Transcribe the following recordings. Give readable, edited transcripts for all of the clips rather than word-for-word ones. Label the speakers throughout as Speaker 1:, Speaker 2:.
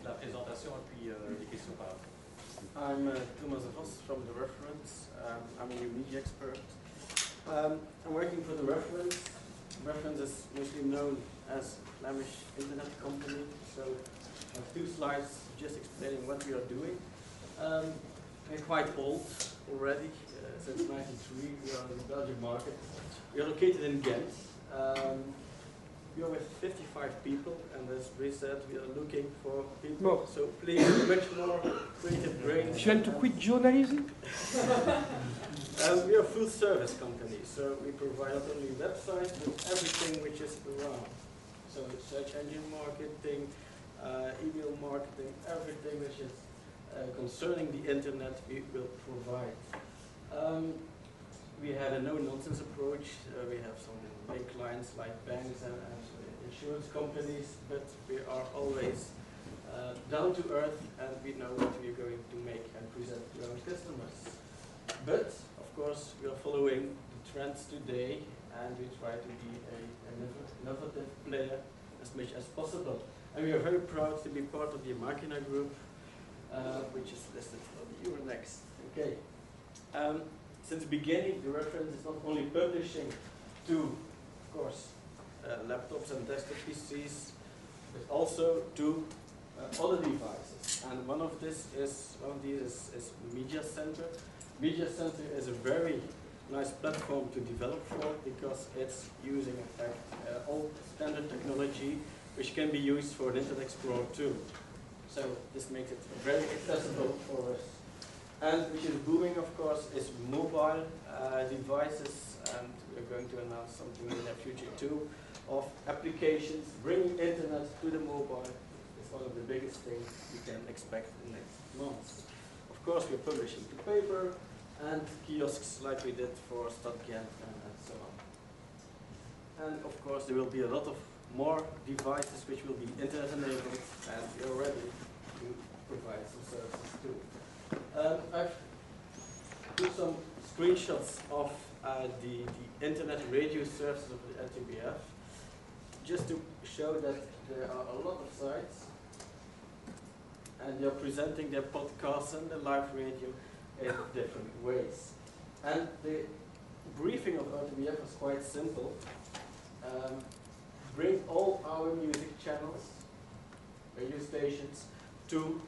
Speaker 1: la présentation et puis les questions par après.
Speaker 2: I'm Thomas Vos from the Reference. I'm a new media expert. I'm working for the Reference. Reference is mostly known as a Flemish internet company. So I have 2 slides just explaining what we are doing. We're quite old already. Since 1993 we are in the Belgian market. We are located in Ghent. We are with 55 people, and as Brice said, we are looking for people.
Speaker 3: More.
Speaker 2: So please, much more creative brains.
Speaker 3: Tu viens to quit journalism?
Speaker 2: We are a full service company, so we provide not only websites, but everything which is around. So search engine marketing, email marketing, everything which is concerning the internet, we will provide. We have a no-nonsense approach. We have some big clients like banks and insurance companies, but we are always down to earth, and we know what we are going to make and present to our customers. But of course, we are following the trends today, and we try to be an innovative player as much as possible. And we are very proud to be part of the Machina Group, which is listed on the Euronext. Okay. Since the beginning, the Reference is not only publishing to, of course, laptops and desktop PCs, but also to other devices. And one of these is Media Center. Media Center is a very nice platform to develop for, because it's using, in fact, all standard technology which can be used for an Internet Explorer too. So this makes it very accessible for us. And which is booming, of course, is mobile devices, and we're going to announce something in the future too, of applications. Bringing internet to the mobile is one of the biggest things you can expect in the next months. Of course, we're publishing to paper and kiosks like we did for Stadgent and so on. And of course, there will be a lot of more devices which will be internet enabled, and we're ready to provide some services too. I've put some screenshots of the internet radio services of the RTBF, just to show that there are a lot of sites, and they're presenting their podcasts and the live radio in different ways. And the briefing of RTBF was quite simple. Bring all our music channels, radio stations, to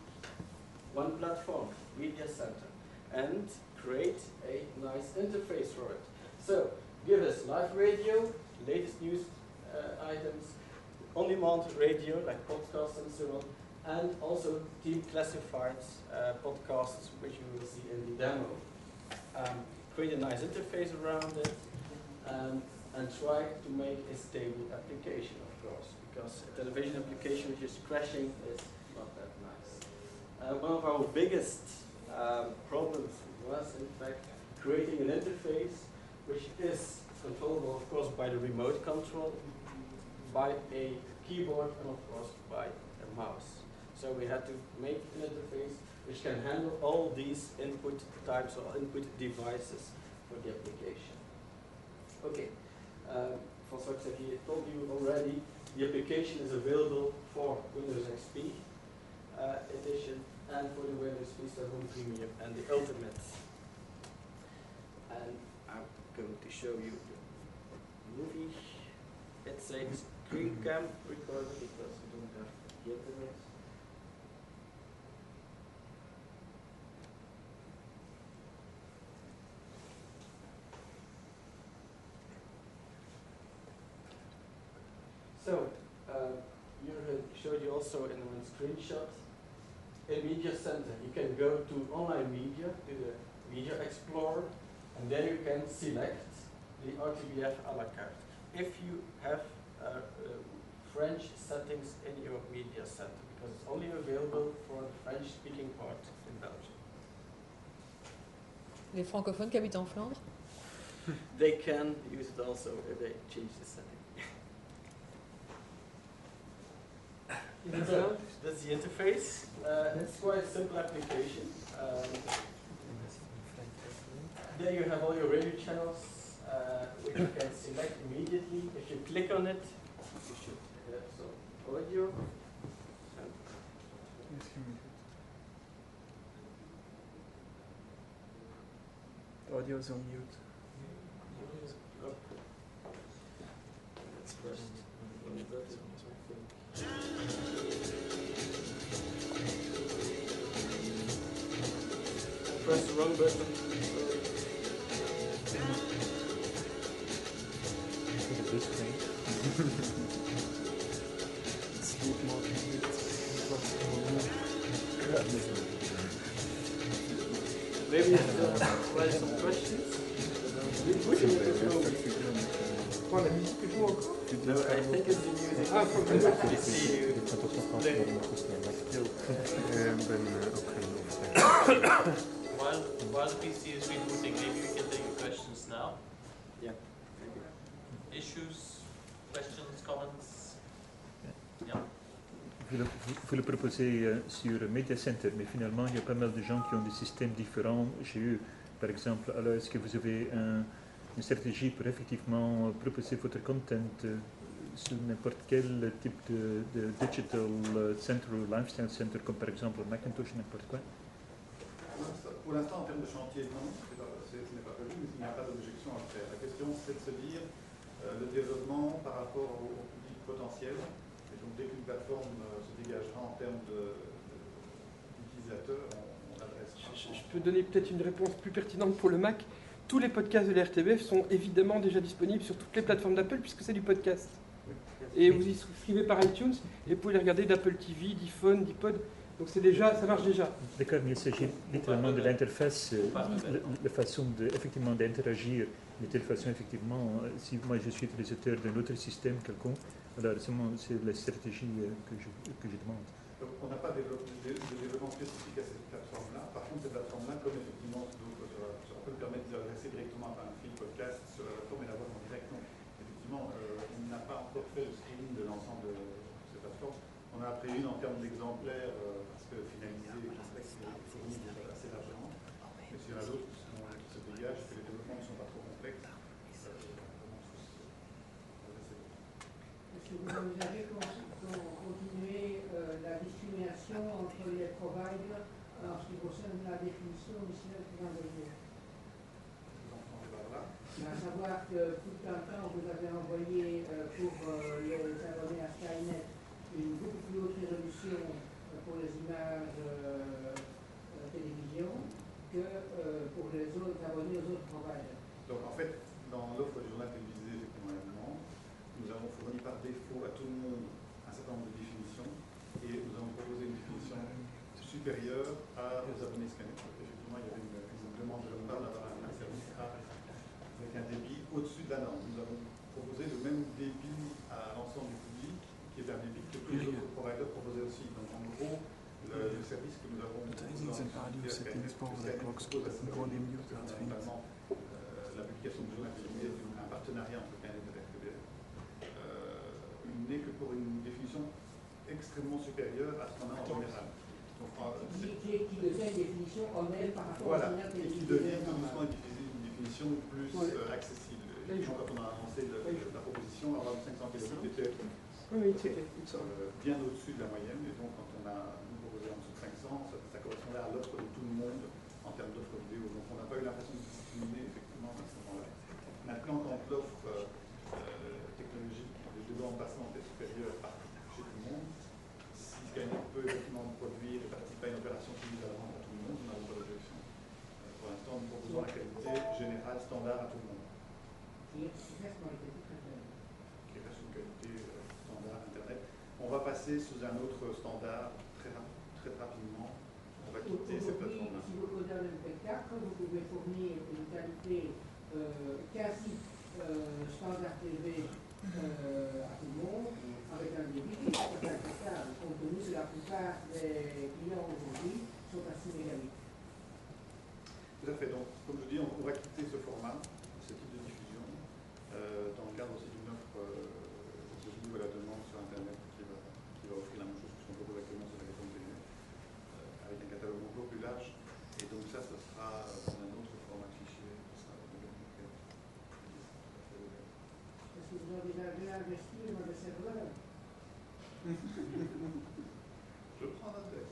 Speaker 2: one platform, Media Center, and create a nice interface for it. So give us live radio, latest news items, on-demand radio like podcasts and so on, and also team classified podcasts, which you will see in the demo. Create a nice interface around it, and try to make a stable application, of course, because a television application which is crashing is not that nice. One of our biggest problems was, in fact, creating an interface which is controllable, of course, by the remote control, by a keyboard, and of course by a mouse. So we had to make an interface which can handle all these input types or input devices for the application. Okay, François Xavier told you already, the application is available for Windows XP edition and for the Windows Vista Home Premium and the Ultimate. And I'm going to show you the movie. It's a screen cam recorder because we don't have the internet. So, Jurgen showed you also in one screenshot. In Media Center, you can go to online media, to the Media Explorer, and then you can select the RTBF a la carte. If you have French settings in your Media Center, because it's only available for the French-speaking part in Belgium.
Speaker 4: Les francophones qui habitent en Flandre?
Speaker 2: They can use it also if they change the setting. So, that's the interface. It's quite a simple application. There you have all your radio channels, which you can select immediately. If you click on it, you should have some audio.
Speaker 3: Audio's on mute.
Speaker 2: Let's press one button. Press the wrong button.
Speaker 3: Sleep mode.
Speaker 2: Maybe write some questions.
Speaker 3: Quoi, la musique est toujours encore?
Speaker 2: No, I think it's the music.
Speaker 3: Ah, from the
Speaker 2: You see you play.
Speaker 1: While the PC is rebooting, maybe we can take your questions now.
Speaker 2: Yeah, maybe.
Speaker 1: Issues, questions, comments? Yeah.
Speaker 5: Vous le proposez sur Media Center, mais finalement, il y a pas mal de gens qui ont des systèmes différents chez eux. Par exemple, alors est-ce que vous avez une stratégie pour effectivement proposer votre content sur n'importe quel type de digital center ou lifestyle center, comme par exemple Macintosh, n'importe quoi?
Speaker 6: Pour l'instant, en termes de chantier, non, ce n'est pas prévu, mais il n'y a pas d'objection à faire. La question, c'est de se dire le développement par rapport au public potentiel. Et donc, dès qu'une plateforme se dégagera en termes d'utilisateurs, on l'adressera.
Speaker 3: Je peux donner peut-être une réponse plus pertinente pour le Mac. Tous les podcasts de l'RTBF sont évidemment déjà disponibles sur toutes les plateformes d'Apple puisque c'est du podcast. Et vous y souscrivez par iTunes et vous pouvez les regarder d'Apple TV, d'iPhone, d'iPod. Donc c'est déjà, ça marche déjà.
Speaker 5: D'accord, mais il s'agit littéralement de l'interface, la façon effectivement d'interagir, de telle façon effectivement, si moi je suis utilisateur d'un autre système quelconque, alors c'est la stratégie que je demande.
Speaker 6: Donc, on n'a pas de développement spécifique à cette plateforme-là. Par contre, cette plateforme-là, comme effectivement d'autres sur Apple, permet d'adresser directement un fil podcast sur la plateforme et d'avoir en direct. Donc, effectivement, on n'a pas encore fait le streaming de l'ensemble de ces plateformes. On a pris une en termes d'exemplaires parce que finalisé est fourni assez largement. Mais s'il y en a d'autres qui se dégagent, que les développements ne sont pas trop complexes,
Speaker 7: Est-ce que vous envisagez continuer la discrimination entre les providers en ce qui concerne la définition initiale que vous envoyez? À savoir que tout un temps, vous avez envoyé pour les abonnés à Skynet une beaucoup plus haute résolution pour les images télévision que pour les autres abonnés aux autres providers.
Speaker 6: Donc en fait, dans l'offre du journal télévisé, effectivement, nous avons fourni par défaut à tout le monde un certain nombre de définitions et nous avons proposé une définition supérieure aux abonnés Skynet. Effectivement, il y avait une demande de leur part d'avoir un service avec un débit au-dessus de la norme. Nous avons proposé le même débit à l'ensemble du public, qui est un débit que tous les autres providers proposaient aussi. Donc en gros, le service que nous avons la publication du journal télévisé, un partenariat entre Skynet et RTBF, n'est que pour une définition extrêmement supérieure à ce qu'on a en général. Donc,
Speaker 7: qui devient une définition honnête par rapport
Speaker 6: voilà,
Speaker 7: au signal
Speaker 6: et qui devient tout doucement une définition plus accessible. Quand on a annoncé la proposition, avoir 500 km était bien au-dessus de la moyenne, et donc quand on a proposé en dessous de 500, ça correspondait à l'offre de tout le monde en termes d'offre vidéo. Donc on n'a pas eu l'impression de discriminer effectivement à ce moment-là. Maintenant, quand l'offre technologique de deux emplacements est supérieure chez tout le monde, si Skynet peut effectivement produire et participer à une opération similairement à tout le monde, on n'a pas d'objection. Pour l'instant, nous proposons la qualité générale standard à tout le monde. Qui reste une qualité standard Internet. On va passer sous un autre standard très rapidement. On va quitter cette plateforme-là.
Speaker 7: Si vous codez un MP4, vous pouvez fournir une qualité quasi standard TV à tout le monde, avec un débit qui est tout à fait acceptable, compte tenu que la plupart des clients aujourd'hui sont à 6 mégabits.
Speaker 6: Tout à fait. Donc, comme je dis, on va quitter ce format, ce type de diffusion, dans le cadre aussi d'une offre de nouveau à la demande sur Internet qui va offrir la même chose que ce qu'on propose actuellement sur la réforme télé, avec un catalogue beaucoup plus large. Et donc ça sera dans un autre format fichier.
Speaker 7: Est-ce que vous envisagez d'investir dans des serveurs?
Speaker 6: Je prends la tête.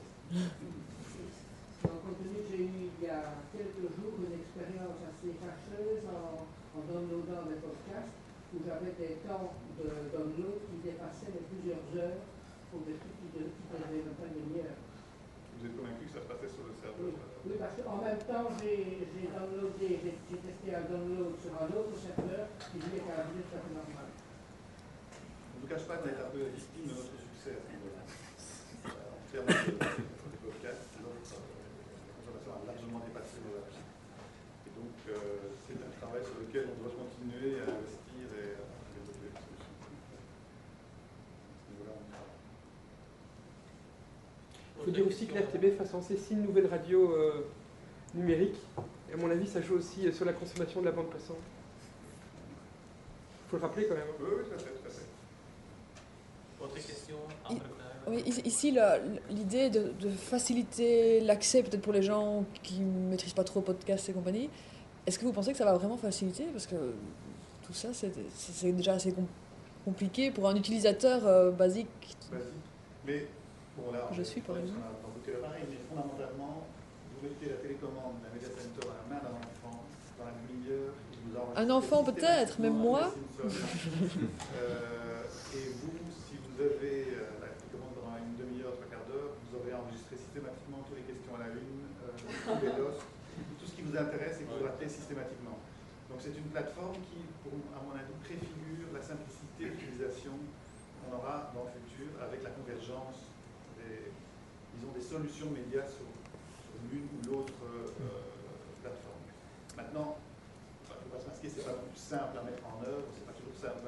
Speaker 7: Donc, compte tenu que j'ai eu il y a quelques jours une expérience assez fâcheuse en downloadant des podcasts où j'avais des temps de download qui dépassaient les plusieurs heures pour des trucs qui devaient même pas une demi-heure.
Speaker 6: Vous êtes convaincu que ça se passait sur le serveur?
Speaker 7: Oui, parce qu'en même temps, j'ai testé un download sur un autre serveur qui lui est arrivé tout à fait normal.
Speaker 6: On ne vous cache pas qu'on est un peu victime de notre succès à ce niveau-là. En termes de podcast, notre consommation a largement dépassé nos achats. Et donc, c'est un travail sur lequel on doit continuer à investir et à développer des solutions. À ce niveau-là, on travaille.
Speaker 3: Il faut dire aussi que l'RTBF a censé 6 nouvelles radios numériques. Et à mon avis, ça joue aussi sur la consommation de la bande passante. Il faut le rappeler quand même.
Speaker 6: Oui, tout à fait, tout à fait.
Speaker 1: Autre question?
Speaker 4: Oui, ici, l'idée de faciliter l'accès peut-être pour les gens qui ne maîtrisent pas trop podcast et compagnie, est-ce que vous pensez que ça va vraiment faciliter? Parce que tout ça, c'est déjà assez compliqué pour un utilisateur basique.
Speaker 6: Mais, bon, là,
Speaker 4: Je suis par exemple.
Speaker 6: On a beaucoup de pareil, mais fondamentalement, vous mettez la télécommande, la Media Center à la main d'un enfant, dans la demi-heure, il vous enregistre.
Speaker 4: Un enfant peut-être, même moi.
Speaker 6: Et vous, si vous avez la télécommande pendant une demi-heure, 3/4 d'heure, vous aurez enregistré systématiquement toutes les questions à la une, tous les DOS, tout ce qui vous intéresse et que vous ratez systématiquement. Donc c'est une plateforme qui, à mon avis, préfigure la simplicité d'utilisation qu'on aura dans le futur avec la convergence des solutions médias sur l'une ou l'autre plateforme. Maintenant, il ne faut pas se masquer, c'est pas plus simple à mettre en œuvre, c'est pas toujours simple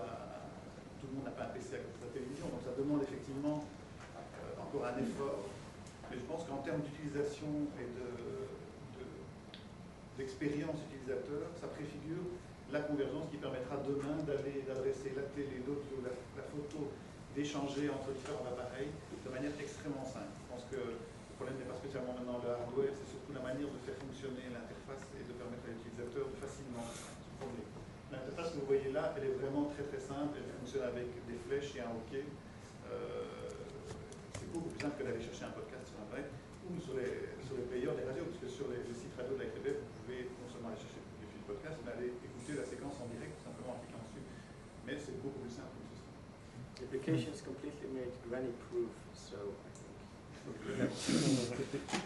Speaker 6: tout le monde n'a pas un PC à côté de la télévision, donc ça demande effectivement encore un effort. Mais je pense qu'en termes d'utilisation et d'expérience utilisateur, ça préfigure la convergence qui permettra demain d'adresser la télé, l'audio, la photo, d'échanger entre différents appareils de manière extrêmement simple. Je pense que le problème n'est pas spécialement maintenant le hardware, c'est surtout la manière de faire fonctionner l'interface et de permettre à l'utilisateur de facilement se promener. L'interface que vous voyez là, elle est vraiment très très simple, elle fonctionne avec des flèches et un hockey. C'est beaucoup plus simple que d'aller chercher un podcast sur Internet ou sur les players des radios, parce que sur les sites radio de la RTBF, vous pouvez non seulement aller chercher des fils de podcast, mais aller écouter la séquence en direct, tout simplement en cliquant dessus. Mais c'est beaucoup plus simple que ceci.
Speaker 2: L'application is completely made granny-proof, so I think.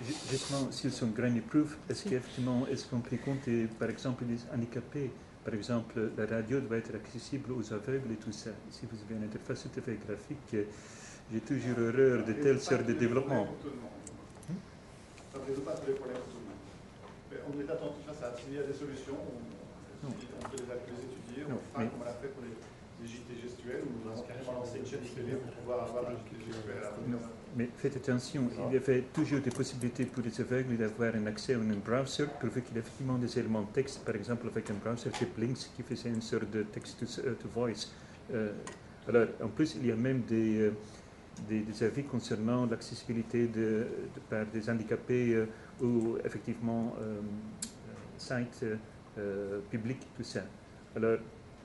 Speaker 5: Justement, s'ils sont granny-proof, est-ce qu'effectivement, est-ce qu'on peut compter, par exemple, des handicapés? Par exemple, la radio doit être accessible aux aveugles et tout ça. Si vous avez une interface tout à fait graphique, j'ai toujours horreur de telle sorte de développement.
Speaker 6: Ça ne résout pas tous les problèmes pour tout le monde. Mais on est attentif à ça. S'il y a des solutions, on peut les étudier. On fera comme on l'a fait pour les JT gestuels, où nous avons carrément lancé une chaîne télé pour pouvoir avoir un JT gestuel à la.
Speaker 5: Mais faites attention, il y avait toujours des possibilités pour les aveugles d'avoir un accès à un browser, pourvu qu'il y ait effectivement des éléments de texte, par exemple avec un browser type Lynx qui faisait une sorte de text-to-voice. Alors, en plus, il y a même des avis concernant l'accessibilité par des handicapés ou effectivement sites publics, tout ça. Alors,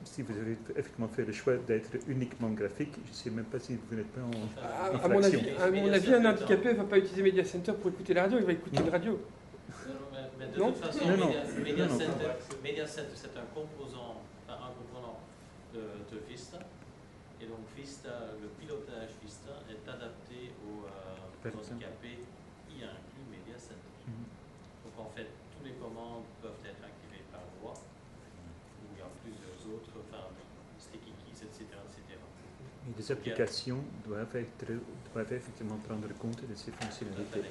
Speaker 5: si vous avez effectivement fait le choix d'être uniquement graphique, je ne sais même pas si vous n'êtes pas en infraction.
Speaker 3: À mon avis, un handicapé ne va pas utiliser Media Center pour écouter la radio, il va écouter une radio.
Speaker 1: Mais de toute façon, Media Center, c'est un composant de Vista. Et donc Vista, le pilotage Vista est adapté aux handicapés, y inclut Media Center. Donc en fait, tous les commandes peuvent être activées par voix. Il y a plusieurs autres, enfin, sticky keys, etc.
Speaker 5: Et les applications doivent effectivement prendre compte de ces fonctionnalités.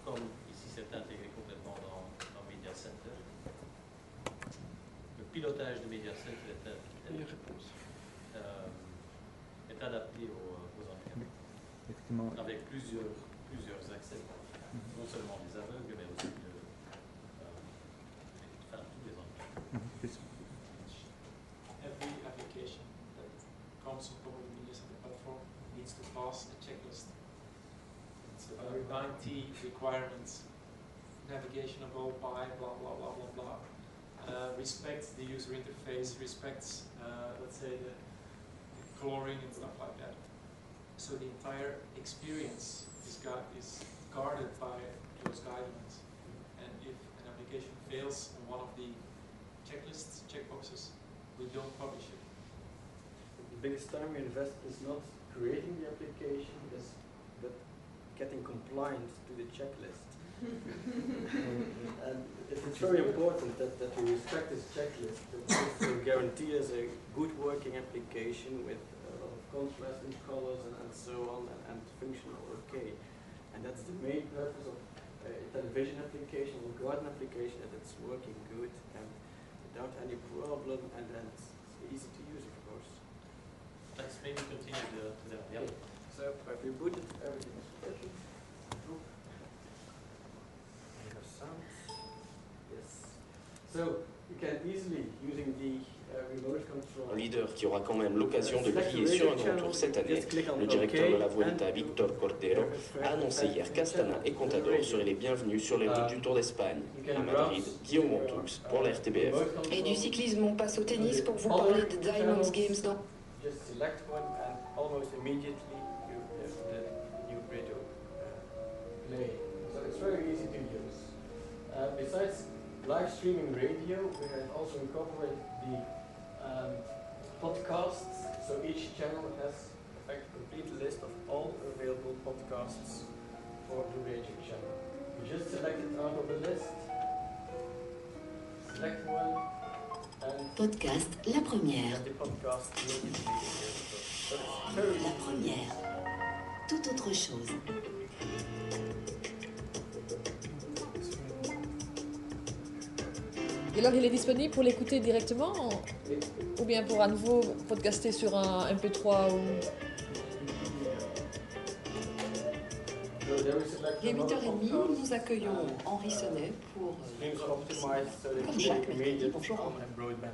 Speaker 1: Comme ici c'est intégré complètement dans Media Center, le pilotage de Media Center est adapté aux handicapés.
Speaker 5: Effectivement.
Speaker 1: Avec plusieurs accès, non seulement des aveugles, mais aussi tous les handicapés.
Speaker 8: Every application that comes on top of the Media Center platform needs to pass a checklist. It's about 90 requirements, navigationable by blah blah blah blah blah. Respects the user interface, respects let's say the coloring and stuff like that. So the entire experience is is guarded by those guidelines. And if an application fails on one of the checklists, checkboxes, we don't publish it.
Speaker 2: The biggest time we invest is not creating the application, but getting compliant to the checklist. And it's very important that we respect this checklist, that this will guarantee us a good working application with a lot of contrast in colors and so on, and functional okay. And that's the main purpose of a television application or garden application, that it's working good and without any problem, and it's easy to use, of course.
Speaker 1: Let's maybe continue to that. Yeah.
Speaker 2: So if we boot it, everything is working. Yes. So you can easily, using the remote control.
Speaker 9: Un leader qui aura quand même l'occasion de briller sur un grand tour cette année, le directeur de la Vuelta, Victor Cordero, a annoncé hier qu'Astana et Contador seraient les bienvenus sur les routes du Tour d'Espagne. À Madrid, Guillaume Montoux pour la RTBF.
Speaker 10: Et du cyclisme, on passe au tennis pour vous parler de Diamonds Games dans...
Speaker 2: Just select one and almost immediately you have the new radio play. So it's very easy to use. Besides live streaming radio, we have also incorporated the podcasts. So each channel has a complete list of all available podcasts for the radio channel. You just select it out of the list, select one, and
Speaker 10: Podcast La Première.
Speaker 2: the podcast immediately available. So it's
Speaker 10: La
Speaker 2: very
Speaker 10: Première. Tout autre chose.
Speaker 4: Et alors, il est disponible pour l'écouter directement ou bien pour à nouveau podcaster sur un MP3 ou...
Speaker 10: Il est 8h30, nous accueillons Henri Sonnet pour... Comme chaque mercredi, bonjour.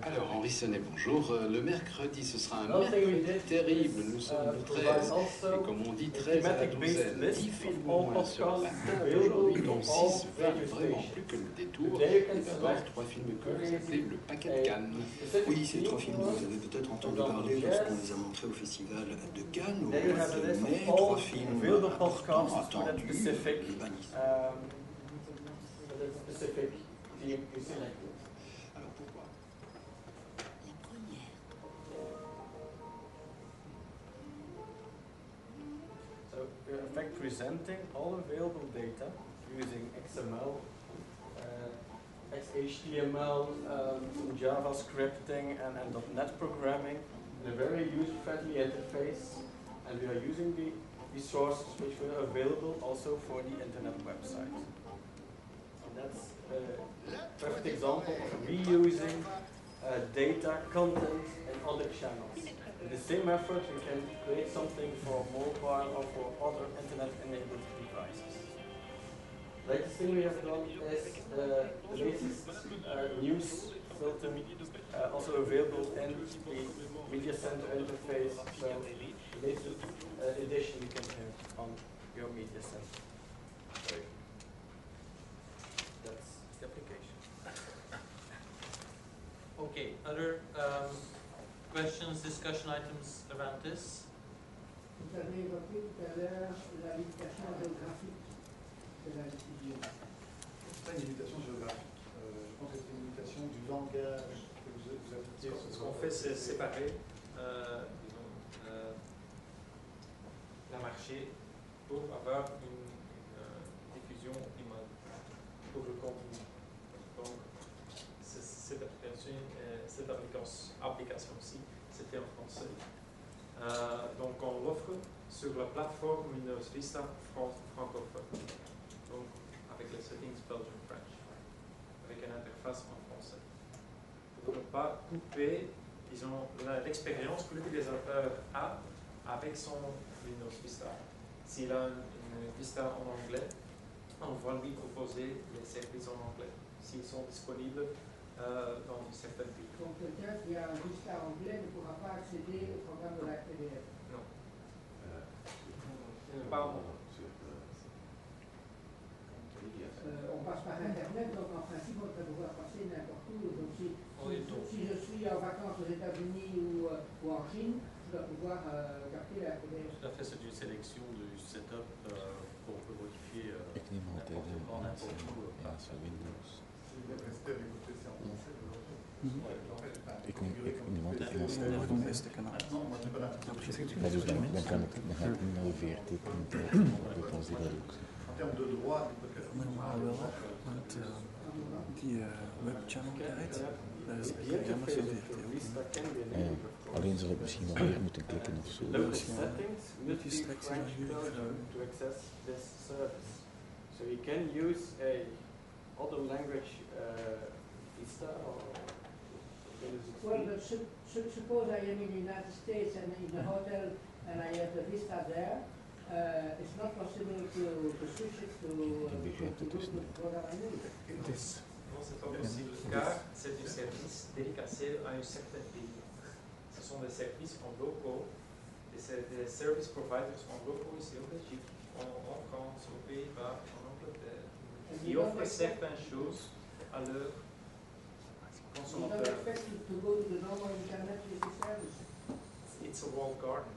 Speaker 11: Alors, Henri Sonnet, bonjour. Le mercredi, ce sera un mercredi terrible. Nous sommes le 13. Et comme on dit, 13 à la douzaine. 10 films au moins sur la table aujourd'hui, dont 6 valent vraiment plus que le détour. Et d'abord, 3 films que vous appelez le paquet de Cannes.
Speaker 12: Oui, ces 3 films, vous avez peut-être entendu parler lorsqu'on les a montrés au Festival de Cannes au mois de mai. 3 films importants, attendus, les bannissent. Alors pourquoi?
Speaker 10: La Première.
Speaker 2: So we're in fact presenting all available data using XML, HTML, some Java scripting and .NET programming in a very user-friendly interface, and we are using the resources which were available also for the internet website. And that's a perfect example of reusing data, content, and other channels. With the same effort, we can create something for mobile or for other internet-enabled devices. The latest thing we have done is the latest news filter, also available in the Media Center interface. So the latest edition you can have on your Media Center. So that's the application.
Speaker 1: Okay, other questions, discussion items around this?
Speaker 7: Vous avez évoqué tout à l'heure la limitation géographique de la diffusion.
Speaker 6: C'est pas une limitation géographique. Je pense que c'est une limitation du langage que vous appliquez.
Speaker 8: Ce qu'on fait, c'est séparer la marché pour avoir une diffusion optimale pour le contenu. Donc, cette application-ci, c'était en français. Donc, on l'offre sur la plateforme Windows Vista francophone. Donc, avec les settings Belgian-French, avec une interface en français. Pour ne pas couper, disons, l'expérience que l'utilisateur a avec son Windows Vista. S'il a une Vista en anglais, on va lui proposer les services en anglais, s'ils sont disponibles dans certains pays.
Speaker 7: Donc quelqu'un qui a un Vista anglais ne pourra pas accéder au programme de la RTBF.
Speaker 8: Non. Pardon.
Speaker 7: On passe par Internet, donc en principe on peut pouvoir passer n'importe où. Donc si je suis en vacances aux États-Unis ou en Chine, je dois pouvoir capter la RTBF.
Speaker 1: Tout à fait, c'est une sélection du setup qu'on peut
Speaker 13: sur Windows. Ik neem altijd Engels maar dus dan ga ik niet naar de VRT.nl, dat die dat ook.
Speaker 14: Normaal wel, want die webchannel guide, dat is jammer zo VRT ook.
Speaker 13: Alleen zal ik misschien wel meer moeten klikken of zo.
Speaker 2: Moet je straks to access this service. So you can use a other language Vista or
Speaker 7: well, suppose I am in the United States and in the hotel and I have the Vista there. It's not possible to switch it to what I need.
Speaker 8: Non, c'est pas possible car c'est du service dédicacé à un certain pays. Ce sont des services en locaux, des service providers en locaux ici en Belgique, en France, aux Pays-Bas, en Angleterre, qui offrent certaines choses à leurs consommateurs.
Speaker 7: You don't expect to go to the normal internet with this service?
Speaker 8: It's a walled garden.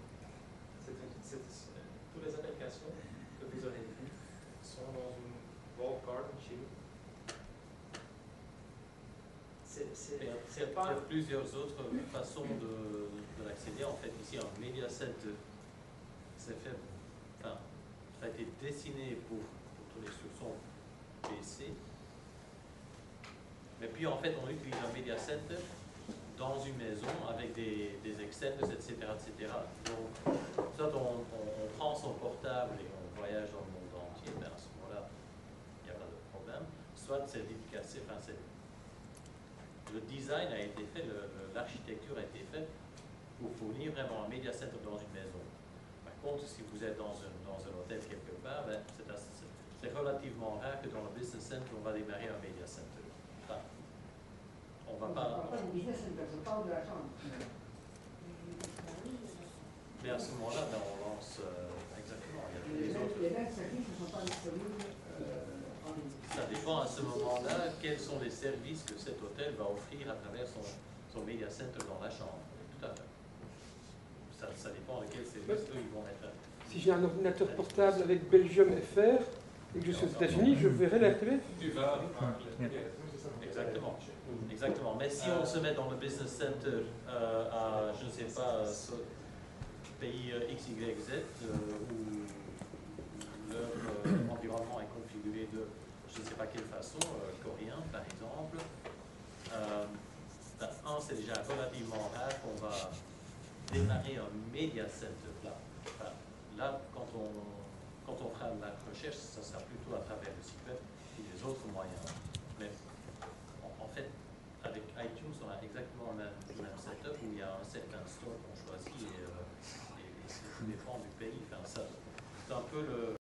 Speaker 8: Toutes les applications que vous aurez vues sont dans une walled garden chez vous.
Speaker 1: Il y a plusieurs autres façons de l'accéder. En fait, ici, un Media Center, ça a été dessiné pour tourner sur son PC. Mais puis, en fait, on utilise un Media Center dans une maison avec des extenders, etc., etc. Donc, soit on prend son portable et on voyage dans le monde entier, mais à ce moment-là, il n'y a pas de problème. Soit c'est dédicacé, le design a été fait, l'architecture a été faite pour fournir vraiment un media center dans une maison. Par contre, si vous êtes dans un hôtel quelque part, c'est relativement rare que dans le business center, on va démarrer un media center. Enfin, on va pas... Mais à ce moment-là, on lance exactement. Il y a les mêmes services ne sont pas disponibles. Ça dépend à ce moment-là quels sont les services que cet hôtel va offrir à travers son media center dans la chambre. Tout à fait. Ça dépend de quels services ils vont mettre.
Speaker 3: Si j'ai un ordinateur portable avec Belgium FR et que je suis aux États-Unis, je verrai la RTBF.
Speaker 8: Tu vas.
Speaker 1: Exactement. Exactement. Mais si on se met dans le business center à, je ne sais pas, pays XYZ, où leur environnement est configuré de je ne sais pas quelle façon, coréen par exemple, c'est déjà relativement rare qu'on va démarrer un media center là. Là, quand on fera la recherche, ça sera plutôt à travers le site web et les autres moyens. Mais en fait, avec iTunes, on a exactement le même setup où il y a un certain store qu'on choisit et ça dépend du pays. C'est un peu le